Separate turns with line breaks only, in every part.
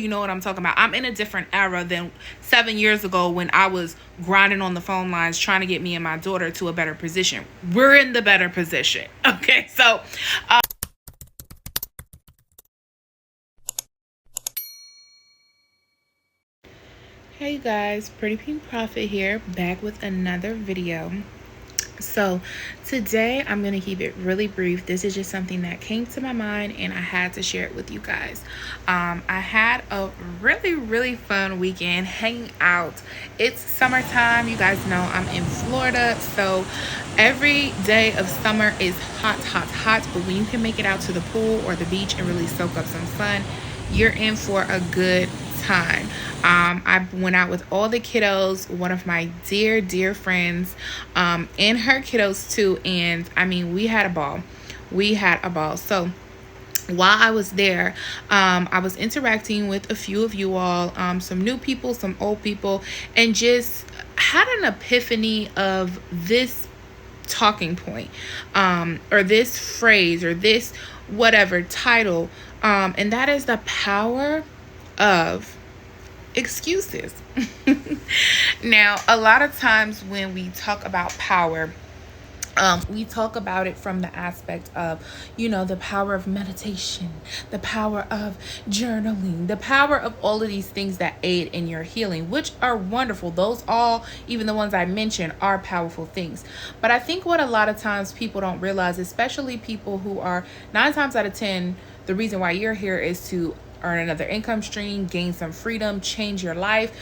You know what I'm talking about. I'm in a different era than 7 years ago when I was grinding on the phone lines trying to get me and my daughter to a better position. We're in the better position. Okay, so hey guys, Pretty Pink Profit here, back with another video. So today I'm going to keep it really brief. This is just something that came to my mind and I had to share it with you guys. I had a really fun weekend hanging out. It's summertime. You guys know I'm in Florida, so every day of summer is hot. But when you can make it out to the pool or the beach and really soak up some sun, you're in for a good time. I went out with all the kiddos, one of my dear friends, and her kiddos too, and I mean, we had a ball. So while I was there, I was interacting with a few of you all, some new people, some old people, and just had an epiphany of this talking point, or this phrase, or this whatever title, and that is the power of excuses. Now, a lot of times when we talk about power, we talk about it from the aspect of, the power of meditation, the power of journaling, the power of all of these things that aid in your healing, which are wonderful. Those all, even the ones I mentioned, are powerful things. But I think what a lot of times people don't realize, especially people who are 9 times out of 10, the reason why you're here is to earn another income stream, gain some freedom, change your life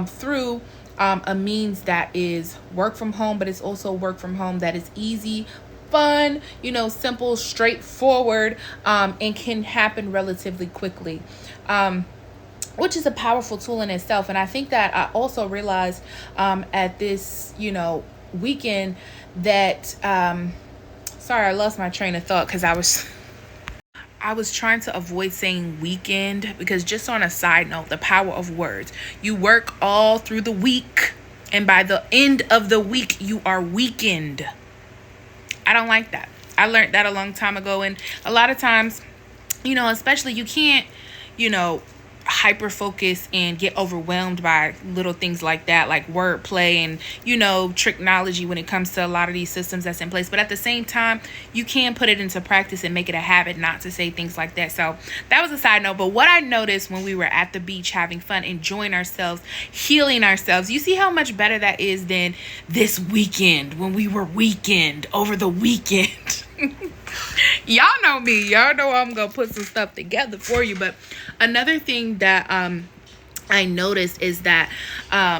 through a means that is work from home, but it's also work from home that is easy, fun, simple, straightforward, and can happen relatively quickly, which is a powerful tool in itself. And I think that I also realized at this, weekend that, sorry, I lost my train of thought because I was trying to avoid saying weekend, because just on a side note, the power of words. You work all through the week, and by the end of the week, you are weakened. I don't like that. I learned that a long time ago. And a lot of times, especially you can't, hyper focus and get overwhelmed by little things like that, like wordplay and tricknology when it comes to a lot of these systems that's in place. But at the same time, you can put it into practice and make it a habit not to say things like that. So that was a side note. But what I noticed when we were at the beach having fun, enjoying ourselves, healing ourselves, you see how much better that is than this weekend when we were weakened over the weekend. Y'all know me. Y'all know I'm gonna put some stuff together for you. But another thing that I noticed is that,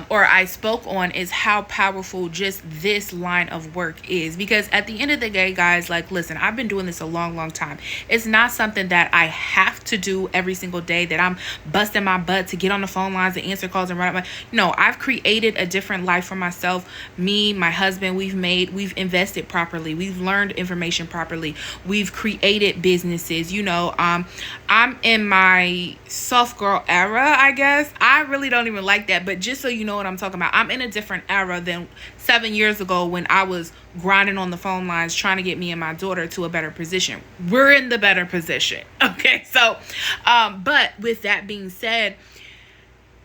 or I spoke on, is how powerful just this line of work is. Because at the end of the day, guys, like, listen, I've been doing this a long time. It's not something that I have to do every single day, that I'm busting my butt to get on the phone lines and answer calls and run up no, I've created a different life for myself. Me, my husband, we've invested properly. We've learned information properly. We've created businesses. I'm in my soft girl era, I guess. I really don't even like that, but just so you know what I'm talking about, I'm in a different era than 7 years ago when I was grinding on the phone lines trying to get me and my daughter to a better position. We're in the better position. Okay, so but with that being said,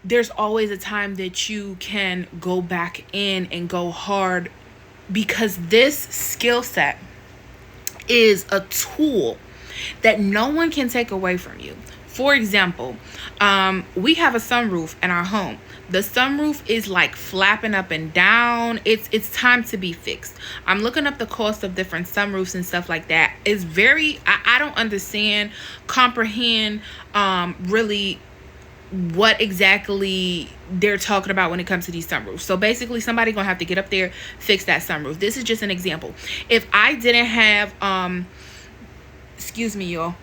there's always a time that you can go back in and go hard, because this skill set is a tool that no one can take away from you. For example, we have a sunroof in our home. The sunroof is like flapping up and down. It's time to be fixed. I'm looking up the cost of different sunroofs and stuff like that. It's very, I don't comprehend really what exactly they're talking about when it comes to these sunroofs. So basically, somebody gonna have to get up there, fix that sunroof. This is just an example. If I didn't have, excuse me, y'all.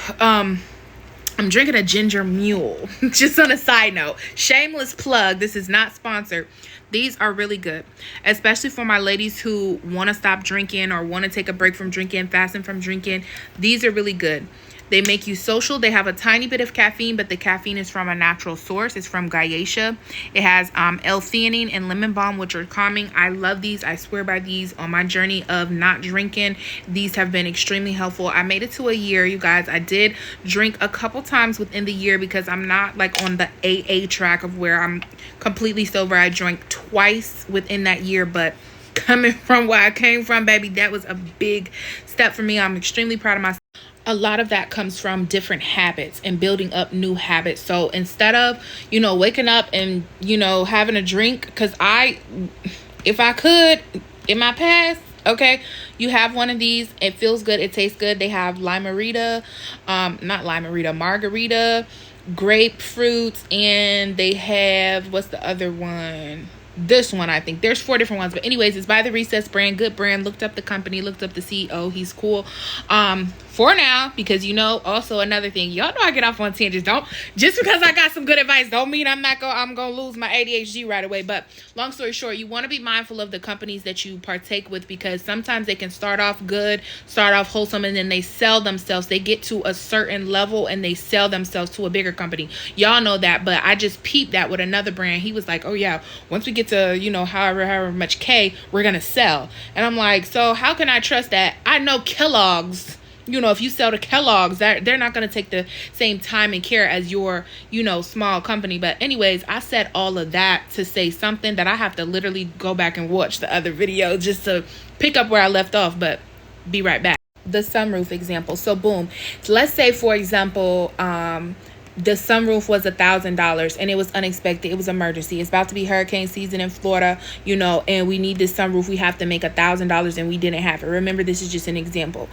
I'm drinking a ginger mule. Just on a side note, shameless plug, this is not sponsored. These are really good, especially for my ladies who want to stop drinking or want to take a break from drinking, fasting from drinking. These are really good. They make you social. They have a tiny bit of caffeine, but the caffeine is from a natural source. It's from Gaisha. It has L-theanine and lemon balm, which are calming. I love these. I swear by these on my journey of not drinking. These have been extremely helpful. I made it to a year, you guys. I did drink a couple times within the year because I'm not like on the AA track of where I'm completely sober. I drank twice within that year, but coming from where I came from, baby, that was a big step for me. I'm extremely proud of myself. A lot of that comes from different habits and building up new habits. So instead of, waking up and, having a drink, because if I could, in my past, okay, you have one of these. It feels good. It tastes good. They have margarita, grapefruits, and they have, what's the other one? This one, I think there's 4 different ones, but anyways, it's by the Recess brand. Good brand. Looked up the company, looked up the CEO. He's cool for now, because also another thing, y'all know I get off on tangents. Don't, just because I got some good advice don't mean I'm gonna lose my ADHD right away. But long story short, you want to be mindful of the companies that you partake with, because sometimes they can start off good, start off wholesome, and then they sell themselves. They get to a certain level and they sell themselves to a bigger company. Y'all know that. But I just peeped that with another brand. He was like, oh yeah, once we get to however much K, we're gonna sell. And I'm like, so how can I trust that? I know Kellogg's, if you sell to Kellogg's, they're not going to take the same time and care as your, small company. But anyways, I said all of that to say something that I have to literally go back and watch the other video just to pick up where I left off, but be right back. The sunroof example. So boom, let's say, for example, the sunroof was $1,000 and it was unexpected. It was emergency. It's about to be hurricane season in Florida, and we need this sunroof. We have to make $1,000 and we didn't have it. Remember, this is just an example.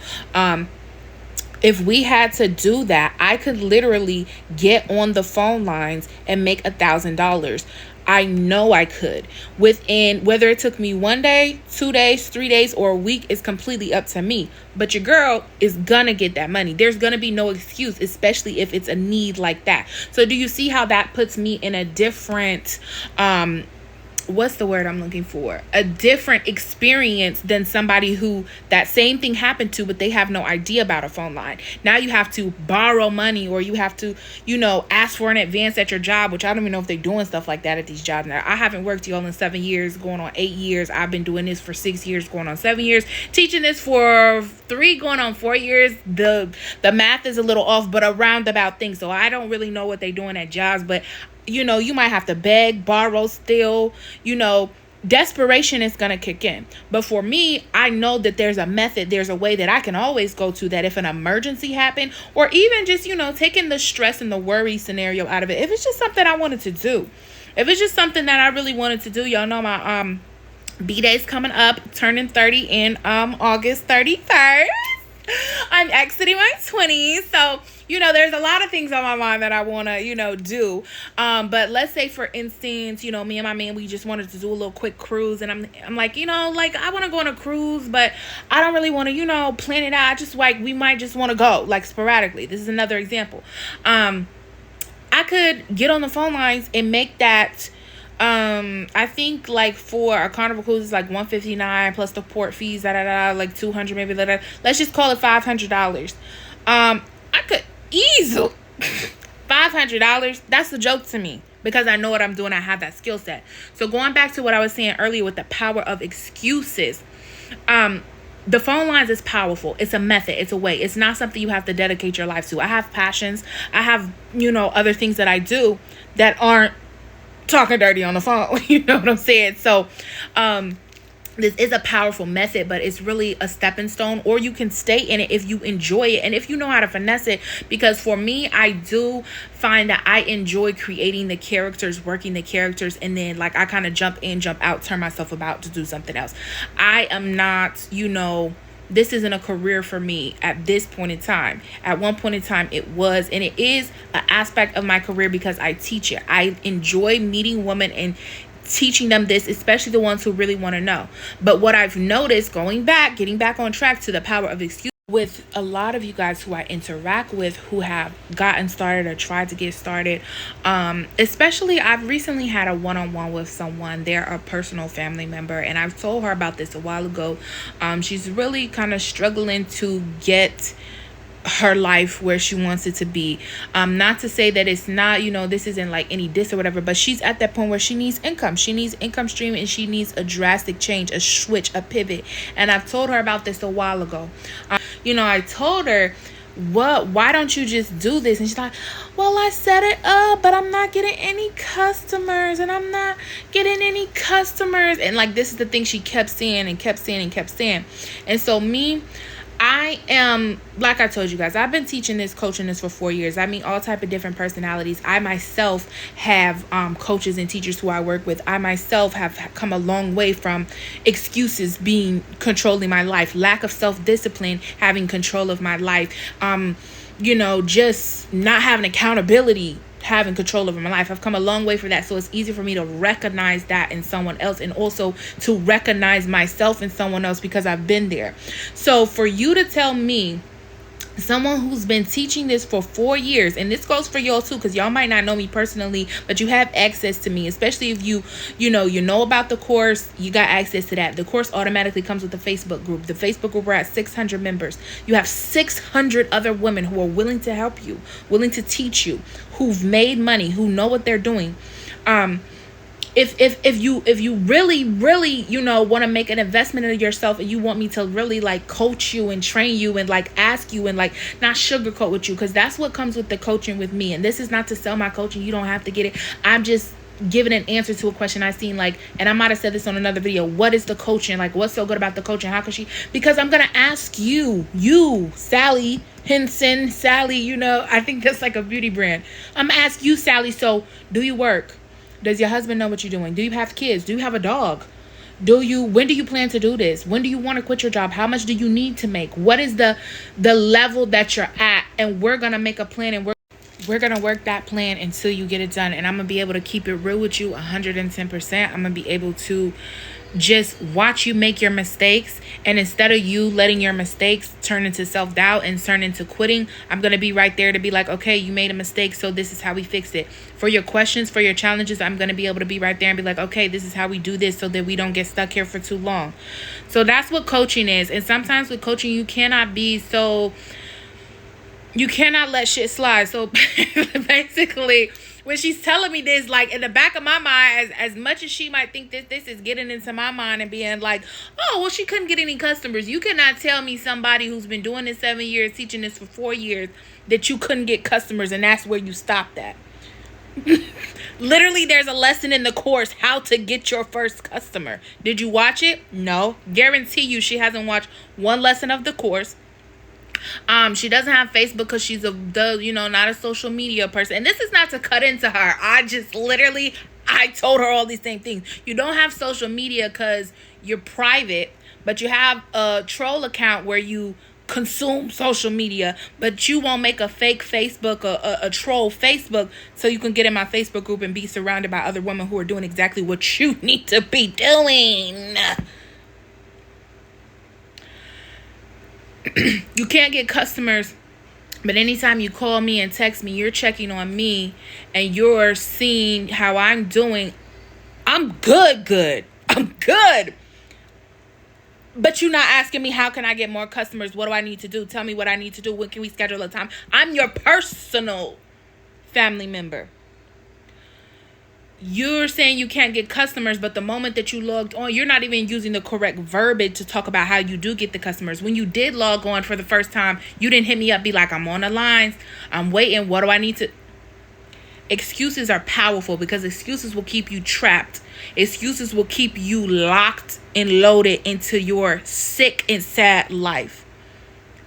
If we had to do that, I could literally get on the phone lines and make $1,000. I know I could. Within, whether it took me 1 day, 2 days, 3 days, or a week is completely up to me. But your girl is gonna get that money. There's gonna be no excuse, especially if it's a need like that. So do you see how that puts me in a different, what's the word I'm looking for? A different experience than somebody who that same thing happened to, but they have no idea about a phone line. Now you have to borrow money, or you have to, ask for an advance at your job, which I don't even know if they're doing stuff like that at these jobs now. I haven't worked, y'all, in 7 years, going on 8 years. I've been doing this for 6 years, going on 7 years, teaching this for 3, going on 4 years. The math is a little off, but a roundabout thing. So I don't really know what they're doing at jobs, but you might have to beg, borrow, steal, desperation is going to kick in. But for me, I know that there's a method, there's a way that I can always go to, that if an emergency happened, or even just, taking the stress and the worry scenario out of it. If it's just something I wanted to do, if it's just something that I really wanted to do, y'all know my B-Day's coming up, turning 30 in August 31st. I'm exiting my 20s, so there's a lot of things on my mind that I want to do, but let's say, for instance, me and my man, we just wanted to do a little quick cruise, and I'm like, I want to go on a cruise, but I don't really want to plan it out. I just we might just want to go sporadically. This is another example. I could get on the phone lines and make that. I think for a Carnival cruise, it's $159 plus the port fees, $200 maybe. Let's just call it $500. I could easily $500. That's a joke to me, because I know what I'm doing. I have that skill set. So going back to what I was saying earlier with the power of excuses, the phone lines is powerful. It's a method. It's a way. It's not something you have to dedicate your life to. I have passions. I have other things that I do that aren't talking dirty on the phone. You know what I'm saying? So this is a powerful method, but it's really a stepping stone, or you can stay in it if you enjoy it and if you know how to finesse it. Because for me, I do find that I enjoy creating the characters, working the characters, and then I kind of jump in, jump out, turn myself about to do something else. I am not, this isn't a career for me at this point in time. At one point in time, it was, and it is an aspect of my career because I teach it. I enjoy meeting women and teaching them this, especially the ones who really want to know. But what I've noticed, getting back on track to the power of excuse, with a lot of you guys who I interact with who have gotten started or tried to get started, especially I've recently had a one-on-one with someone. They're a personal family member, and I've told her about this a while ago. She's really kind of struggling to get her life where she wants it to be. Not to say that it's not, this isn't like any diss or whatever, but she's at that point where she needs income. She needs income stream, and she needs a drastic change, a switch, a pivot. And I've told her about this a while ago. I told her, why don't you just do this? And she's like, well, I set it up, but I'm not getting any customers, and I'm not getting any customers. And like, this is the thing she kept saying and kept saying and kept saying. And so I am, like I told you guys, I've been teaching this, coaching this for 4 years. I meet all type of different personalities. I myself have coaches and teachers who I work with. I myself have come a long way from excuses controlling my life, lack of self-discipline having control of my life, just not having accountability having control over my life. I've come a long way for that. So it's easy for me to recognize that in someone else, and also to recognize myself in someone else, because I've been there. So for you to tell me, someone who's been teaching this for 4 years, and this goes for y'all too, because y'all might not know me personally, but you have access to me, especially if you know about the course. You got access to that. The course automatically comes with the Facebook group. The Facebook group, we're at 600 members. You have 600 other women who are willing to help you, willing to teach you, who've made money, who know what they're doing. If you really want to make an investment in yourself, and you want me to really like coach you and train you and like ask you and like not sugarcoat with you, because that's what comes with the coaching with me. And this is not to sell my coaching. You don't have to get it. I'm just giving an answer to a question I seen, like, and I might have said this on another video. What is the coaching? Like, what's so good about the coaching? How could she? Because I'm gonna ask you, Sally Henson, Sally, I think that's like a beauty brand. I'm gonna ask you, Sally, so do you work? Does your husband know what you're doing? Do you have kids? Do you have a dog? When do you plan to do this? When do you want to quit your job? How much do you need to make? What is the level that you're at? And we're going to make a plan, and we're going to work that plan until you get it done. And I'm going to be able to keep it real with you 110%. I'm going to be able to just watch you make your mistakes, and instead of you letting your mistakes turn into self-doubt and turn into quitting, I'm going to be right there to be like, okay, you made a mistake, so this is how we fix it. For your questions, for your challenges, I'm going to be able to be right there and be like, okay, this is how we do this, so that we don't get stuck here for too long. So that's what coaching is. And sometimes with coaching, you cannot let shit slide. So basically, when she's telling me this, like, in the back of my mind, as much as she might think that this is getting into my mind and being like, oh, well, she couldn't get any customers. You cannot tell me, somebody who's been doing this 7 years, teaching this for 4 years, that you couldn't get customers, and that's where you stopped at. Literally, there's a lesson in the course, how to get your first customer. Did you watch it? No. Guarantee you she hasn't watched one lesson of the course. She doesn't have Facebook because she's not a social media person. And this is not to cut into her. I told her all these same things. You don't have social media because you're private, but you have a troll account where you consume social media, but you won't make a fake Facebook, a troll Facebook, so you can get in my Facebook group and be surrounded by other women who are doing exactly what you need to be doing. You can't get customers, but anytime you call me and text me, you're checking on me and you're seeing how I'm doing. I'm good. I'm good. But you're not asking me, how can I get more customers? What do I need to do? Tell me what I need to do. When can we schedule a time? I'm your personal family member. You're saying you can't get customers, but the moment that you logged on, you're not even using the correct verbiage to talk about how you do get the customers. When you did log on for the first time, you didn't hit me up, be like, I'm on the lines, I'm waiting, what do I need to... Excuses are powerful, because excuses will keep you trapped. Excuses will keep you locked and loaded into your sick and sad life.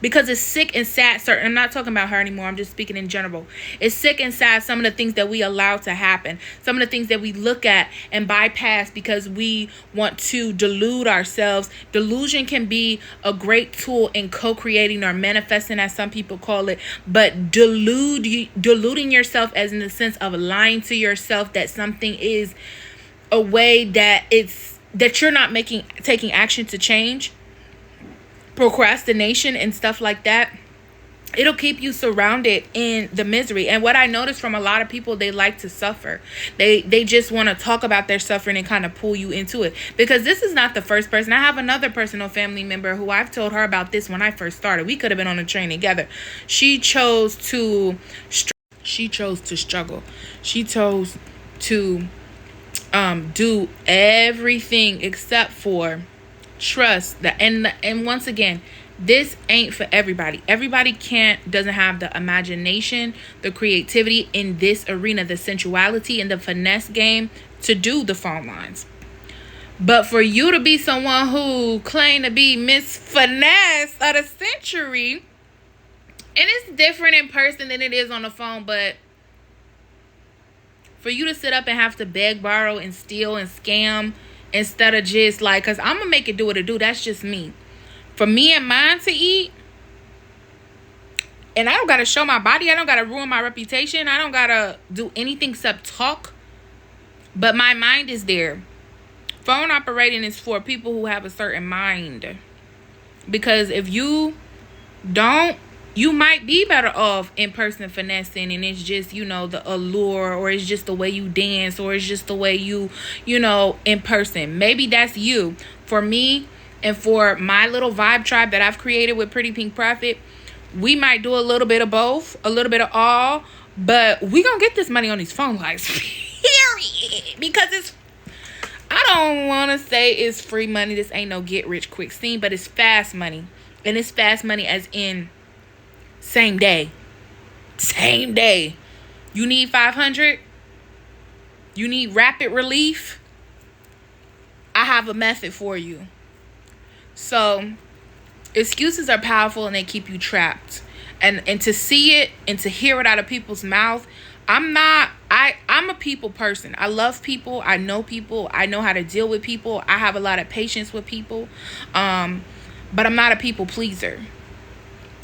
Because it's sick and sad. I'm not talking about her anymore. I'm just speaking in general. It's sick and sad, some of the things that we allow to happen. Some of the things that we look at and bypass because we want to delude ourselves. Delusion can be a great tool in co-creating or manifesting, as some people call it. But deluding yourself, as in the sense of lying to yourself that something is a way that you're not taking action to change. Procrastination and stuff like that. It'll keep you surrounded in the misery. And what I noticed from a lot of people, they like to suffer. They just want to talk about their suffering and kind of pull you into it. Because this is not the first person. I have another personal family member who I've told her about this when I first started. We could have been on a train together. She chose to struggle. She chose to do everything except for trust that. And once again, this ain't for everybody. Everybody doesn't have the imagination, the creativity in this arena, the sensuality and the finesse game to do the phone lines. But for you to be someone who claim to be Miss Finesse of the century, and it's different in person than it is on the phone, but for you to sit up and have to beg, borrow, and steal and scam instead of just like, because I'm going to make it do what it do. That's just me. For me and mine to eat, and I don't got to show my body. I don't got to ruin my reputation. I don't got to do anything except talk. But my mind is there. Phone operating is for people who have a certain mind. Because if you don't, you might be better off in person finessing, and it's just, the allure, or it's just the way you dance, or it's just the way you in person. Maybe that's you. For me, and for my little vibe tribe that I've created with Pretty Pink Profit, we might do a little bit of both, a little bit of all, but we gonna get this money on these phone lines, period. Because I don't want to say it's free money. This ain't no get rich quick scheme, but it's fast money. And it's fast money as in same day. Same day. You need 500? You need rapid relief? I have a method for you. So, excuses are powerful and they keep you trapped. And to see it and to hear it out of people's mouth, I'm a people person. I love people. I know people. I know how to deal with people. I have a lot of patience with people. But I'm not a people pleaser.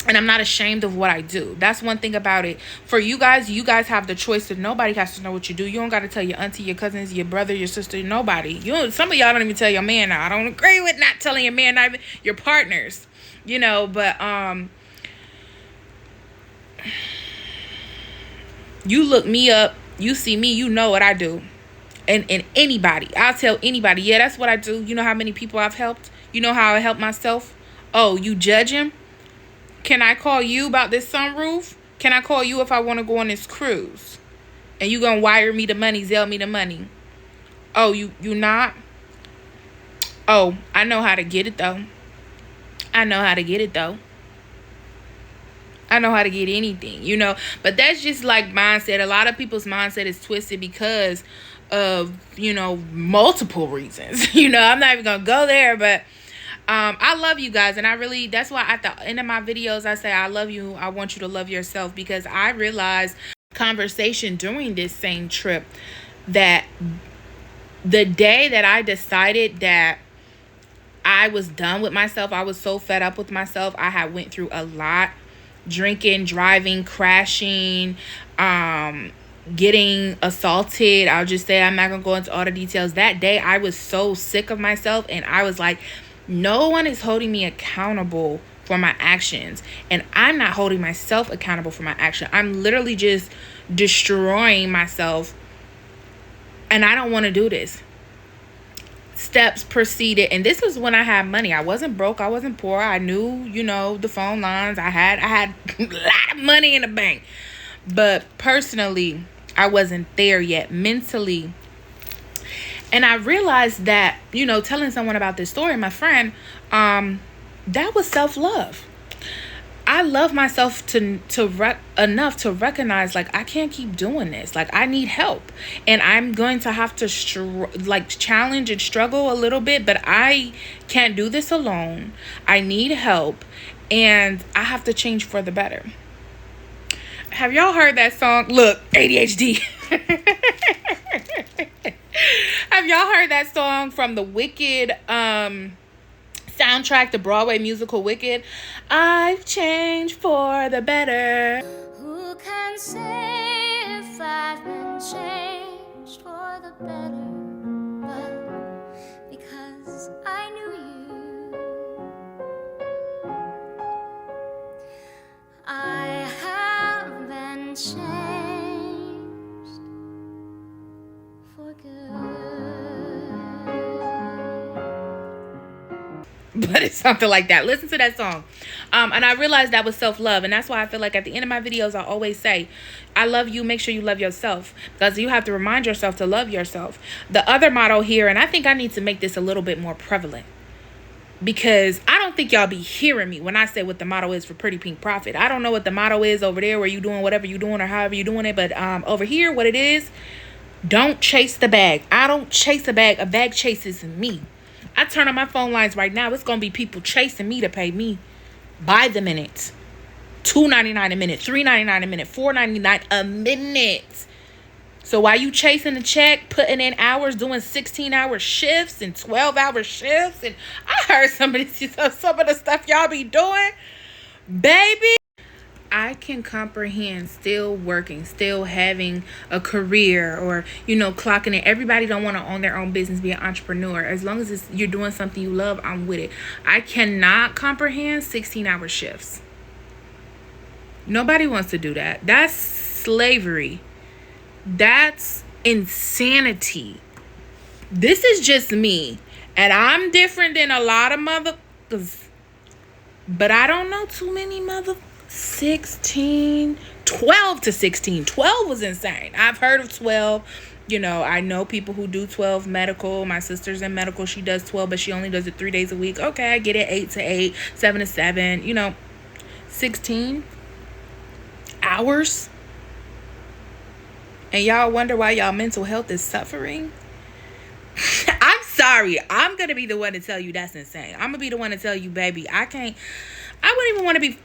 And I'm not ashamed of what I do. That's one thing about it. For you guys have the choice that nobody has to know what you do. You don't got to tell your auntie, your cousins, your brother, your sister, nobody. Some of y'all don't even tell your man. Now, I don't agree with not telling your man, not even your partners. But you look me up, you see me, you know what I do. And anybody, I'll tell anybody, yeah, that's what I do. You know how many people I've helped? You know how I help myself? Oh, you judge him? Can I call you about this sunroof? Can I call you if I want to go on this cruise? And you gonna wire me the money, Zelle me the money? Oh, you not? Oh, I know how to get it though. I know how to get anything, But that's just like mindset. A lot of people's mindset is twisted because of, multiple reasons. I'm not even gonna go there, but I love you guys, and that's why at the end of my videos I say I love you. I want you to love yourself, because I realized conversation during this same trip that the day that I decided that I was done with myself, I was so fed up with myself. I had went through a lot, drinking, driving, crashing, getting assaulted. I'll just say, I'm not gonna go into all the details. That day I was so sick of myself, and I was like, no one is holding me accountable for my actions, and I'm not holding myself accountable for my action. I'm literally just destroying myself, and I don't want to do this. Steps proceeded, and this was when I had money. I wasn't broke, I wasn't poor. I knew, the phone lines. I had a lot of money in the bank, but personally I wasn't there yet, mentally. And I realized that, telling someone about this story, my friend, that was self-love. I love myself enough to recognize, like, I can't keep doing this. Like, I need help, and I'm going to have to challenge and struggle a little bit, but I can't do this alone. I need help, and I have to change for the better. Have y'all heard that song? Look, ADHD. Have y'all heard that song from the Wicked soundtrack, the Broadway musical Wicked? I've changed for the better.
Who can say if I've been changed for the better? But because I knew you, for good.
But it's something like that. Listen to that song. And I realized that was self-love. And that's why I feel like at the end of my videos, I always say, I love you. Make sure you love yourself. Because you have to remind yourself to love yourself. The other motto here, and I think I need to make this a little bit more prevalent, because I don't think y'all be hearing me when I say what the motto is for Pretty Pink Profit. I don't know what the motto is over there where you doing whatever you doing or however you doing it. But over here, what it is, don't chase the bag. I don't chase a bag. A bag chases me. I turn on my phone lines right now. It's going to be people chasing me to pay me by the minute. $2.99 a minute, $3.99 a minute, $4.99 a minute. So while you chasing the check, putting in hours, doing 16-hour shifts and 12-hour shifts, and I heard some of the stuff y'all be doing, baby, I can comprehend still working, still having a career, or, clocking in. Everybody don't want to own their own business, be an entrepreneur. As long as you're doing something you love, I'm with it. I cannot comprehend 16-hour shifts. Nobody wants to do that. That's slavery. That's insanity. This is just me. And I'm different than a lot of motherfuckers. But I don't know too many 12 to 16. 12 was insane. I've heard of 12. I know people who do 12 medical. My sister's in medical. She does 12, but she only does it 3 days a week. Okay, I get it. 8 to 8, 7 to 7. 16 hours. And y'all wonder why y'all mental health is suffering. I'm sorry. I'm going to be the one to tell you that's insane. I'm going to be the one to tell you, baby, I wouldn't even want to be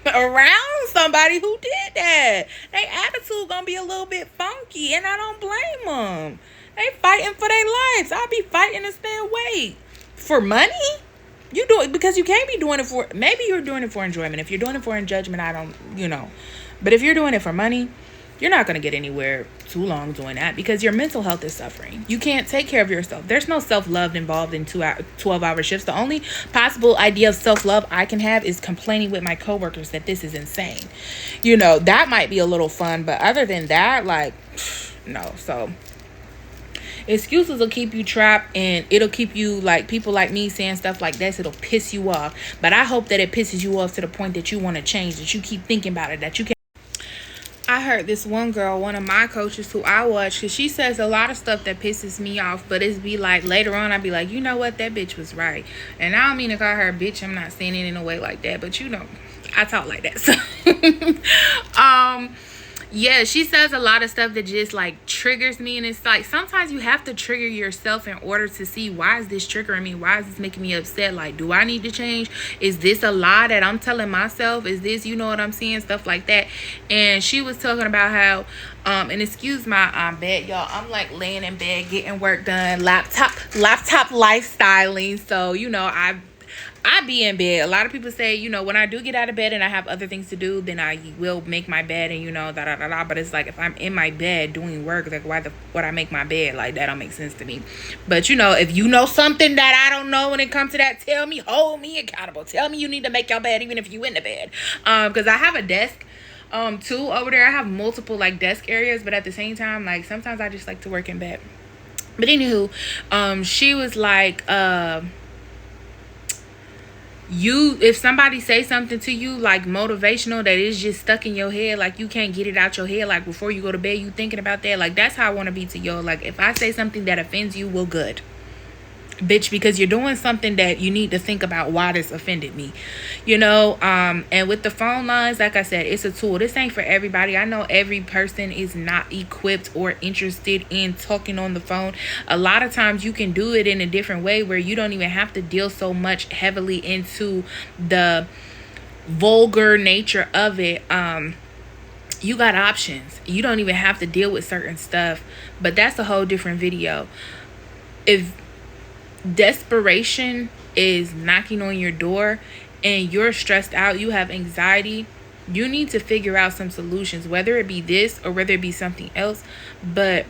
around somebody who did that. Their attitude going to be a little bit funky, and I don't blame them. They fighting for their lives. I'll be fighting to stay awake. For money? You do it because you can't be doing it for, maybe you're doing it for enjoyment. If you're doing it for enjoyment, I don't, But if you're doing it for money, you're not going to get anywhere too long doing that, because your mental health is suffering. You can't take care of yourself. There's no self-love involved in 12-hour shifts. The only possible idea of self-love I can have is complaining with my coworkers that this is insane. That might be a little fun, but other than that, no. So excuses will keep you trapped, and it'll keep you, people like me saying stuff like this, it'll piss you off. But I hope that it pisses you off to the point that you want to change, that you keep thinking about it, that you can. I heard this one girl, one of my coaches who I watch, because she says a lot of stuff that pisses me off, but it's be like, later on, I'd be like, you know what, that bitch was right. And I don't mean to call her a bitch. I'm not saying it in a way like that, but I talk like that. So, yeah, she says a lot of stuff that just triggers me, and it's sometimes you have to trigger yourself in order to see, why is this triggering me? Why is this making me upset? Do I need to change? Is this a lie that I'm telling myself? Is this, what I'm seeing? Stuff like that. And she was talking about how, and excuse my bed, y'all, I'm laying in bed getting work done, laptop lifestyling. So I be in bed. A lot of people say, when I do get out of bed and I have other things to do, then I will make my bed and, But it's if I'm in my bed doing work, why would I make my bed? That don't make sense to me. But, if you know something that I don't know when it comes to that, tell me, hold me accountable. Tell me you need to make your bed even if you in the bed. Because I have a desk, too, over there. I have multiple, desk areas. But at the same time, sometimes I just like to work in bed. But anywho, she was if somebody say something to you motivational that is just stuck in your head, you can't get it out your head, before you go to bed you thinking about that, that's how I want to be to y'all. If I say something that offends you, well, good, bitch, because you're doing something that you need to think about why this offended me, and with the phone lines, like I said, it's a tool. This ain't for everybody. I know every person is not equipped or interested in talking on the phone. A lot of times you can do it in a different way where you don't even have to deal so much heavily into the vulgar nature of it. You got options. You don't even have to deal with certain stuff, but that's a whole different video. If desperation is knocking on your door and you're stressed out, you have anxiety, you need to figure out some solutions, whether it be this or whether it be something else. But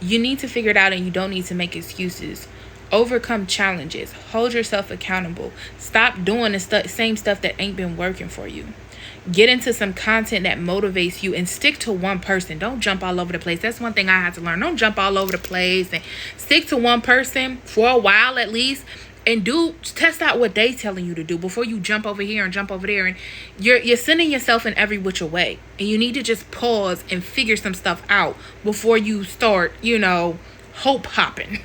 you need to figure it out, and you don't need to make excuses. Overcome challenges. Hold yourself accountable. Stop doing the same stuff that ain't been working for you. get into some content that motivates you and stick to one person. Don't jump all over the place. That's one thing I had to learn. Don't jump all over the place, and stick to one person for a while at least, and test out what they telling you to do before you jump over here and jump over there, and you're sending yourself in every which way, and you need to just pause and figure some stuff out before you start, hope hopping.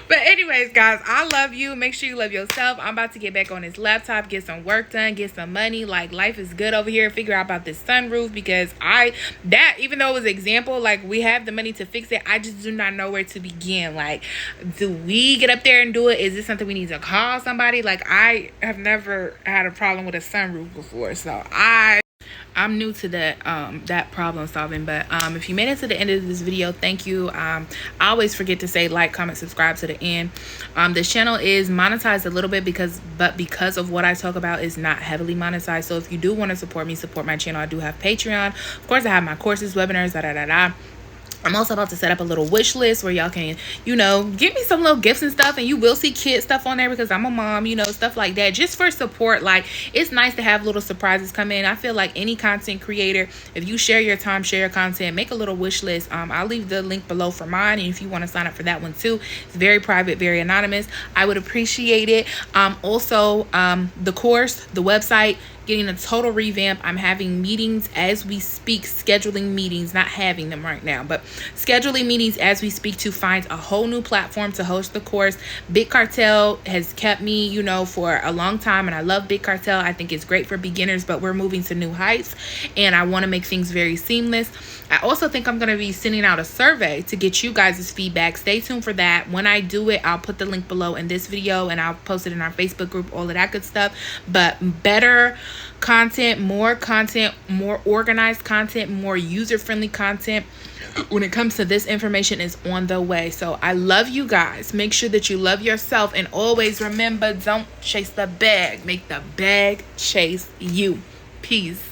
But anyways, guys, I love you. Make sure you love yourself. I'm about to get back on this laptop, get some work done, get some money. Like, life is good over here. Figure out about this sunroof, because even though it was an example, like, we have the money to fix it, I just do not know where to begin. Like, do we get up there and do it? Is this something we need to call somebody? Like, I have never had a problem with a sunroof before, so I'm new to that problem solving. But if you made it to the end of this video, thank you. I always forget to say like, comment, subscribe to the end. This channel is monetized a little bit because of what I talk about is not heavily monetized. So if you do want to support me, support my channel, I do have Patreon. Of course, I have my courses, webinars, I'm also about to set up a little wish list where y'all can, give me some little gifts and stuff, and you will see kid stuff on there because I'm a mom, stuff like that, just for support. Like, it's nice to have little surprises come in. I feel like any content creator, if you share your time, share your content, make a little wish list. I'll leave the link below for mine, and if you want to sign up for that one too, it's very private, very anonymous. I would appreciate it. Also, the course, the website, getting a total revamp. I'm having meetings as we speak, scheduling meetings, not having them right now, but scheduling meetings as we speak to find a whole new platform to host the course. Big Cartel has kept me, for a long time, and I love Big Cartel. I think it's great for beginners, but we're moving to new heights, and I want to make things very seamless. I also think I'm going to be sending out a survey to get you guys' feedback. Stay tuned for that. When I do it, I'll put the link below in this video, and I'll post it in our Facebook group, all of that good stuff. But better content, more organized content, more user-friendly content when it comes to this information is on the way. So I love you guys. Make sure that you love yourself, and always remember, don't chase the bag. Make the bag chase you. Peace.